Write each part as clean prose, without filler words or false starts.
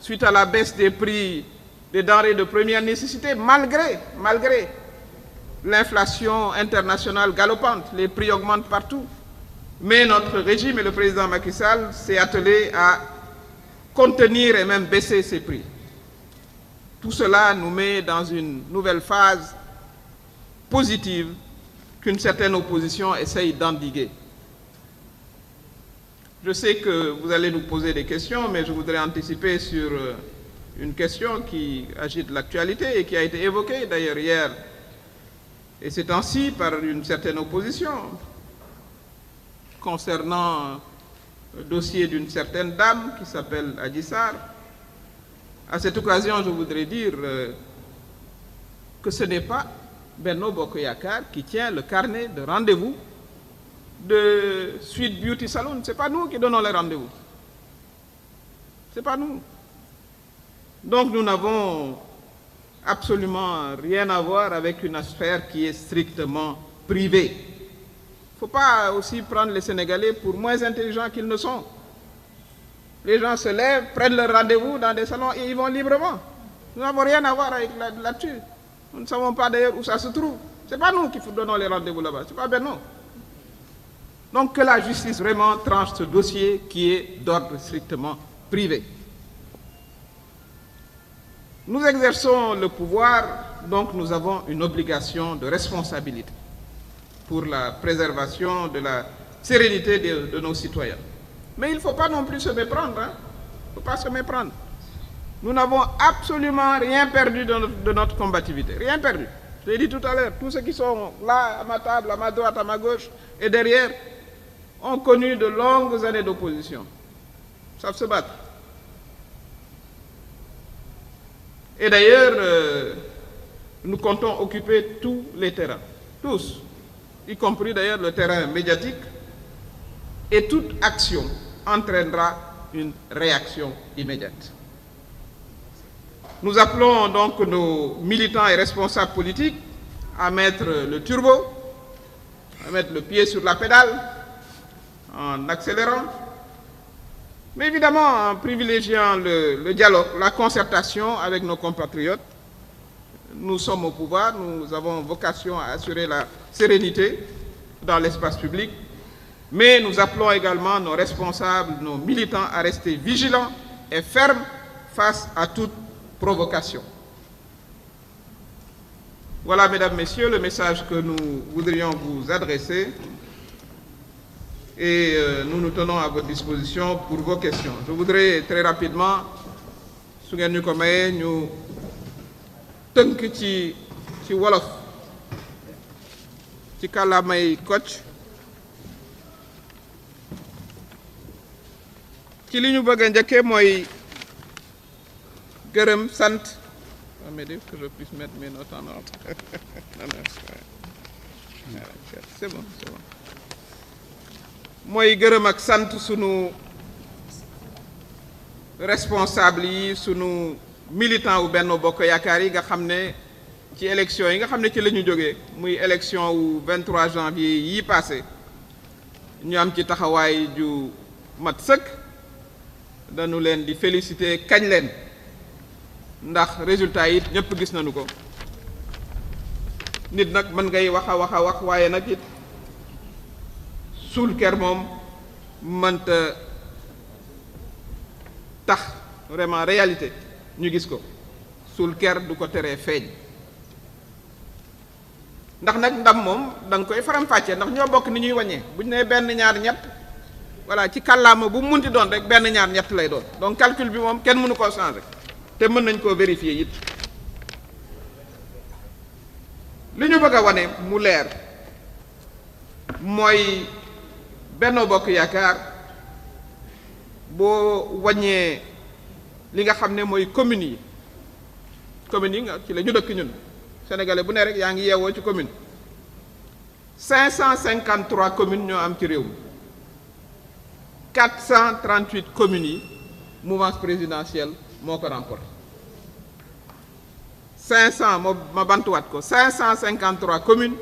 suite à la baisse des prix des denrées de première nécessité, malgré l'inflation internationale galopante, les prix augmentent partout. Mais notre régime et le président Macky Sall s'est attelé à contenir et même baisser ces prix. Tout cela nous met dans une nouvelle phase positive qu'une certaine opposition essaye d'endiguer. Je sais que vous allez nous poser des questions, mais je voudrais anticiper sur une question qui agite l'actualité et qui a été évoquée d'ailleurs hier et ces temps-ci par une certaine opposition concernant le dossier d'une certaine dame qui s'appelle Adji Sarr. À cette occasion, je voudrais dire que ce n'est pas Benno Bokk Yakaar qui tient le carnet de rendez-vous de Sweet Beauty Salon. Ce n'est pas nous qui donnons les rendez-vous. Ce n'est pas nous. Donc nous n'avons absolument rien à voir avec une affaire qui est strictement privée. Il ne faut pas aussi prendre les Sénégalais pour moins intelligents qu'ils ne sont. Les gens se lèvent, prennent leur rendez-vous dans des salons et ils vont librement. Nous n'avons rien à voir avec là-dessus. Nous ne savons pas d'ailleurs où ça se trouve. Ce n'est pas nous qui donnons les rendez-vous là-bas, ce n'est pas Benno. Donc que la justice vraiment tranche ce dossier qui est d'ordre strictement privé. Nous exerçons le pouvoir, donc nous avons une obligation de responsabilité pour la préservation de la sérénité de nos citoyens. Mais il ne faut pas non plus se méprendre. Il ne faut pas se méprendre. Nous n'avons absolument rien perdu de notre combativité. Rien perdu. Je l'ai dit tout à l'heure, tous ceux qui sont là, à ma table, à ma droite, à ma gauche et derrière, ont connu de longues années d'opposition. Ils savent se battre. Et d'ailleurs, nous comptons occuper tous les terrains. Tous. Y compris d'ailleurs le terrain médiatique. Et toute action entraînera une réaction immédiate. Nous appelons donc nos militants et responsables politiques à mettre le turbo, à mettre le pied sur la pédale, en accélérant, mais évidemment en privilégiant le dialogue, la concertation avec nos compatriotes. Nous sommes au pouvoir, nous avons vocation à assurer la sérénité dans l'espace public, mais nous appelons également nos responsables, nos militants à rester vigilants et fermes face à toute provocation. Voilà, mesdames, messieurs, le message que nous voudrions vous adresser et nous nous tenons à votre disposition pour vos questions. Je voudrais très rapidement, su ngeen ñu ko mayee, ñu tënk ci wolof ci kàllaamay Kocc ci li ñu bëgg a njëkkee mooy gërëm sant. Mais dire que je puisse mettre mes notes en ordre. C'est bon, c'est bon. Mooy gërëm ak sant sunu responsable yi, sunu militant wu Benno Bokk Yaakaar yi nga xam ne ci élection yi nga xam ne ci la ñu jógee muy élection wu 23 janvier yi passé ñu am ci taxawaay ju mat sëkk. Dañu leen di féliciter kañ leen ndax résultat yi ñëpp gis nañu ko. Nit nag mën ngay wax a wax waaye nag it suul ker moom mënta tax vraiment réalité ñu gis ko. Suul ker du ko teree feeñ. Ndax nag ndam moom da nga koy faram-fàccee ndax ñoo bokk ni ñuy wàññee bu ñu nee benn ñaar ñett voilà ci kàllaama bu mu munti doon rek benn ñaar ñett lay doon. Donc calcul bi moom kenn mënu koo changer te mën nañ koo vérifier it. li ñu bëgg a wane mu leer mooy Benno Bokk Yaakaar boo wàññee li nga xam ne mooy communes yi nga ci la ñu dëkk ñun sénégalais bu ne rek yaa ngi yeewoo ci commune 553 communes ñoo am ci réew mi 438 communes yi mouvance présidentielle moo ko remporté 500 ma bantuwaat ko 553 communes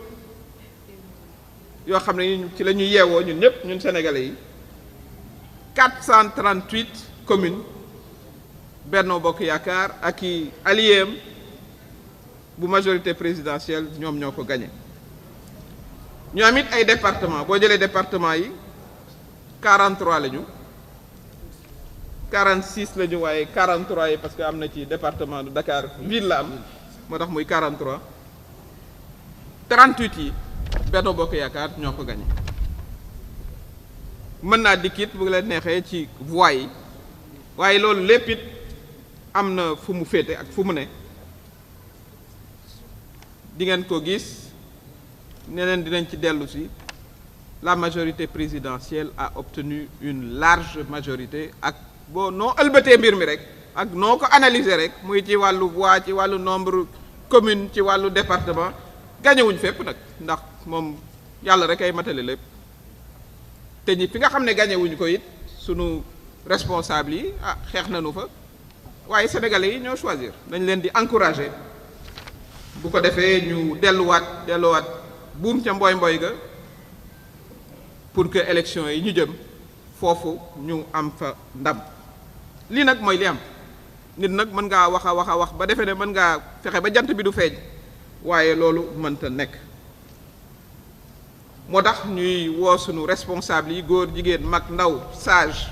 yoo xam ne ci la ñuy yeewoo ñun ñëpp ñun sénégalais yi 438 communes Benno Bokk Yaakaar ak i alliés bu majorité présidentielle ñoom ñoo ko gagné. ñu am it ay département boo jëlee département yi 43 la ñu 46 la ñu waaye 43 yi parce que am na ci département de Dakar ville la am moo tax muy 43 38 yi Benno Bokk Yaakaar ñoo ko gagné. mën naa dikkit bu leen neexee ci voix yi waaye loolu lépp it am na fu mu féete ak fu mu ne di ngeen ko gis neneen dinañ ci dellu si la majorité présidentielle a obtenu une large majorité ak boo noo ëlbatee mbir mi rek ak noo ko analyser rek muy ci wàllu voix ci wàllu nombre commune ci wàllu département gañewuñ fépp nag ndax moom yàlla rek ay matale lépp te ñi fi nga xam ne gañewuñ ko it sunu responsable yi xeex nañu fa waaye sénégalais yi ñoo choisir dañ leen di encourager bu ko defee ñu delluwaat buum ca mboy ga pour que élection yi ñu jëm foofu ñu am fa ndam lii nag mooy li am nit nag mën ngaa wax a wax ba defee ne mën ngaa fexe ba jant bi du feeñ waaye loolu mënta nekk moo tax ñuy woo sunu responsable yi góor jigéen mag ndaw sage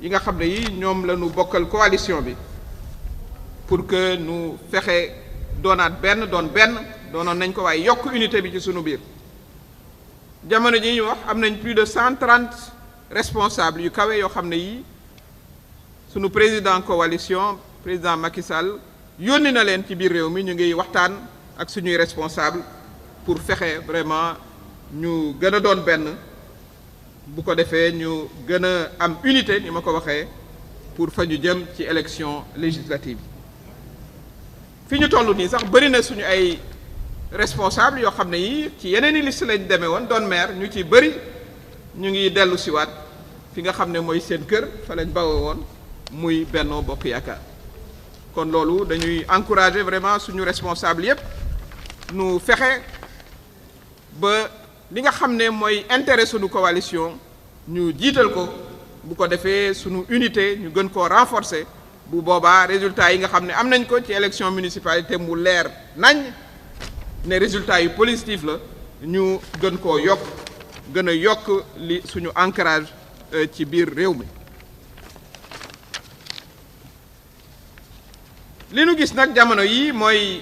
yi nga xam ne yi ñoom la ñu bokkal coalition bi pour que nu fexe doonaat doonoon nañ ko waaye yokk unité bi ci sunu biir jamono ji ñu wax am nañ plus de 130 responsables yu kawe yoo xam ne yi sunu président coalition président Macky Sall yónni na leen ci biir réew mi ñu ngi waxtaan ak suñuy responsable pour fexe vraiment ñu gën a doon benn bu ko defee ñu gën a am unité ni ma ko waxee pour fa ñu jëm ci élection législative fi ñu toll nii sax bëri na suñu ay responsable yoo xam ne yi ci yeneen i liste lañ demee woon doon maire ñu ci bëri ñu ngi dellu siwaat fi nga xam ne mooy seen kër fa lañ bawoo woon muy Benno Bokk Yaakaar kon loolu dañuy encourager vraiment suñu responsable yépp nu fexe ba li nga xam ne mooy intérêt suñu coalition ñu jiital ko bu ko defee suñu unité ñu gën koo renforcer bu boobaa résultat yi nga xam ne am nañ ko ci élection municipalité mu leer nañ ne résultat yu positif la ñu gën koo yokk gën a yokk li suñu ancrage ci biir réew mi li nu gis nag jamono yi mooy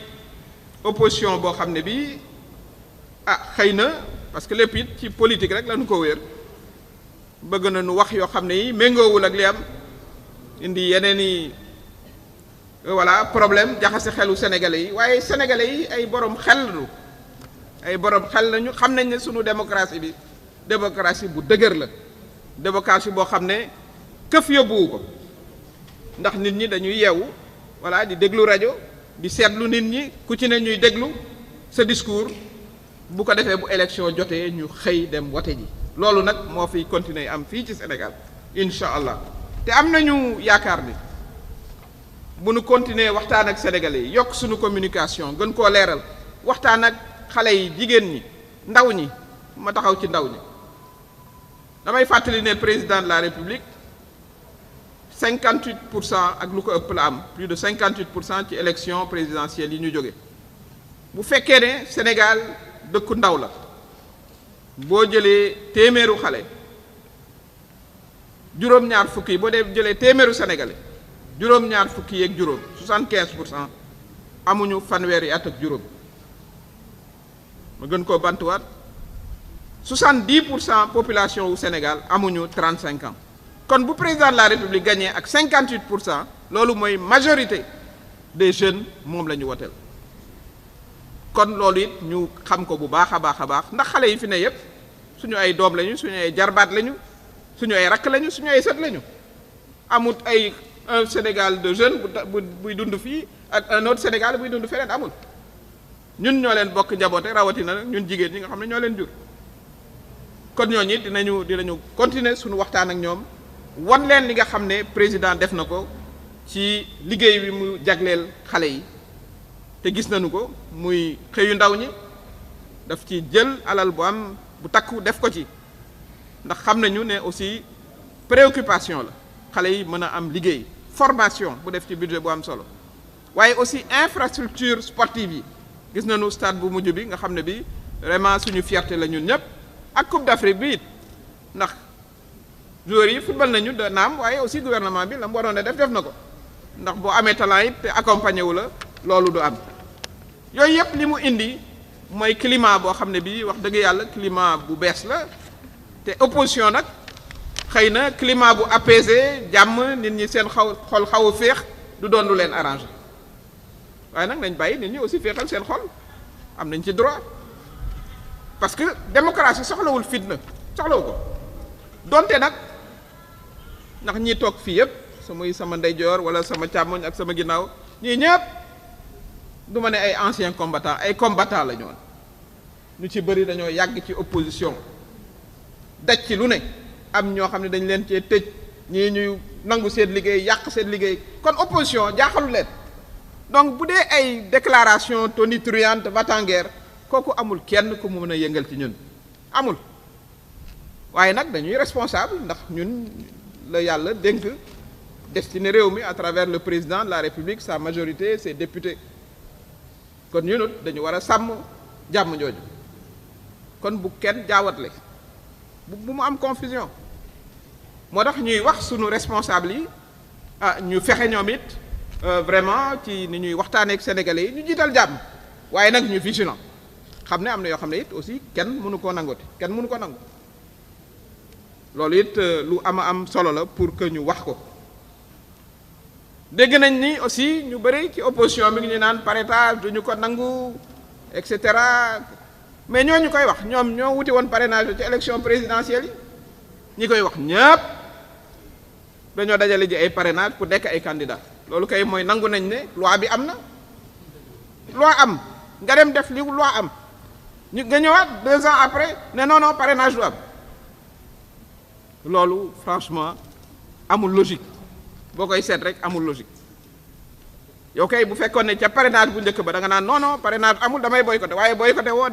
opposition boo xam ne bi xëy na parce que lépp it ci politique rek la ñu ko wéer bëgg na nu wax yoo xam ne yi méngoowul ak li am indi yeneen i voilà problème jaxase xelu sénégalais yi waaye sénégalais yi ay borom xel lañu xam nañ ne sunu démocratie bi démocratie bu dëgër la démocratie boo xam ne këf yóbbuwu ko ndax nit ñi dañuy yeewu voilà di déglu rajo di seetlu nit ñi ku ci ne ñuy déglu sa discours bu ko defee bu élection jotee ñu xëy dem wote ji loolu nag moo fiy continuer am fii ci Sénégal incha allah te am nañu yaakaar ni bu nu continuer waxtaan ak sénégalais yi yokk suñu communication gën koo leeral waxtaan ak xale yi jigéen ñi ndaw ñi ma taxaw ci ndaw ñi damay fàttali ne président de la république 58% ak lu ko ëpp la am plus de 58% ci élection présidentielle yi ñu jóge bu fekkee ne Sénégal dëkku ndaw la boo jëlee téeméeru xale juróom-ñaar fukki yi boo dee jëlee téeméeru sénégalais juróom-ñaar fukki yeeg juróom 75% amuñu fanweeri at ak juróom ma gën koo bantuwaat 70% population wu Sénégal amuñu 35 ans kon bu président de la République gagné ak 58% loolu mooy majorité des jeunes moom la ñu woteel kon loolu it ñu xam ko bu baax a baax ndax xale yi fi ne yépp suñu ay doom lañu suñu ay jarbaat lañu suñu ay rakk lañu suñu ay sët lañu amut ay un Sénégal de jeunes buy dund fii ak un autre Sénégal buy dund feneen amul ñun ñoo leen bokk njaboote rawatina ñun jigéen ñi nga xam ne ñoo leen jur kon ñooñu it dinañu continuer suñu waxtaan ak ñoom wan leen li nga xam ne président def na ko ci liggéey bi mu jagleel xale yi te gis nañu ko muy xëyu ndaw ñi daf ci jël alal bu am bu takku def ko ci ndax xam nañu ne aussi préoccupation la xale yi mën a am liggéey formation bu def ci budget bu am solo waaye aussi infrastructure sportive yi gis nañu stade bu mujj bi nga xam ne bi vraiment suñu fierté la ñun ñëpp ak Coupe d'Afrique bi it ndax joueurs yi football nañu de naam waaye aussi gouvernement bi la mu waroon a def na ko ndax boo amee talent it te accompagné wu la loolu du am yooyu yëpp li mu indi mooy climat boo xam ne bii wax dëgg yàlla climat bu bees la te opposition nag xëy na climat bu apaisé jàmm nit ñi seen xol xaw a féex du doon lu leen arrangé waaye nag nañ bàyyi nit ñi aussi féexal seen xol am nañ ci droit parce que démocratie soxlawul fitna soxlawu ko donte nag ndax ñi toog fii yëpp sama ndeyjoor wala sama càmmoñ ak sama ginnaaw ñii ñëpp du ma ne ay anciens combattants ay combattants la ñu woon ñu ci bëri dañoo yàgg ci opposition daj ci lu ne am ñoo xam ne dañ leen cee tëj ñii ñuy nangu seen liggéey yàq seen liggéey kon opposition jaaxalu leen donc bu dee ay déclaration tonitruante va-t-en-guerre kooku amul kenn ku mu mën a yëngal ci ñun amul waaye nag dañuy responsable ndax ñun la yàlla dénk destiné réew mi à travers le président de la République sa majorité ses députés kon ñun dañu war a sàmm jàmm jooju kon bu kenn jaawatle bu mu am confusion moo tax ñuy wax sunu responsable yi ñu fexe ñoom it vraiment ci ni ñuy waxtaanee ak sénégalais yi ñu jiital jàmm waaye nag ñu vigilant xam ne am na yoo xam ne it aussi kenn mënu koo nangooti kenn mënu ko nangu loolu it lu am solo la pour que ñu wax ko dégg nañ ni aussi ñu bëri ci opposition bi ngi ñu naan parrainage du ñu ko nangu et cetera mais ñooñu koy wax ñoom ñoo wuti woon parrainage ci élection présidentielle yi ñi koy wax ñëpp dañoo dajale ji ay parrainage pour nekk ay candidat loolu kay mooy nangu nañ ne loi bi am na loi am nga dem def li loi am ñu nga ñëwaat 2 ans après ne non parrainage du am loolu franchement amul logique boo koy seet rek amul logique yow kay bu fekkoon ne ca parrainage bu njëkk ba da nga naan non parrainage amul damay boycotté waaye boycotté woo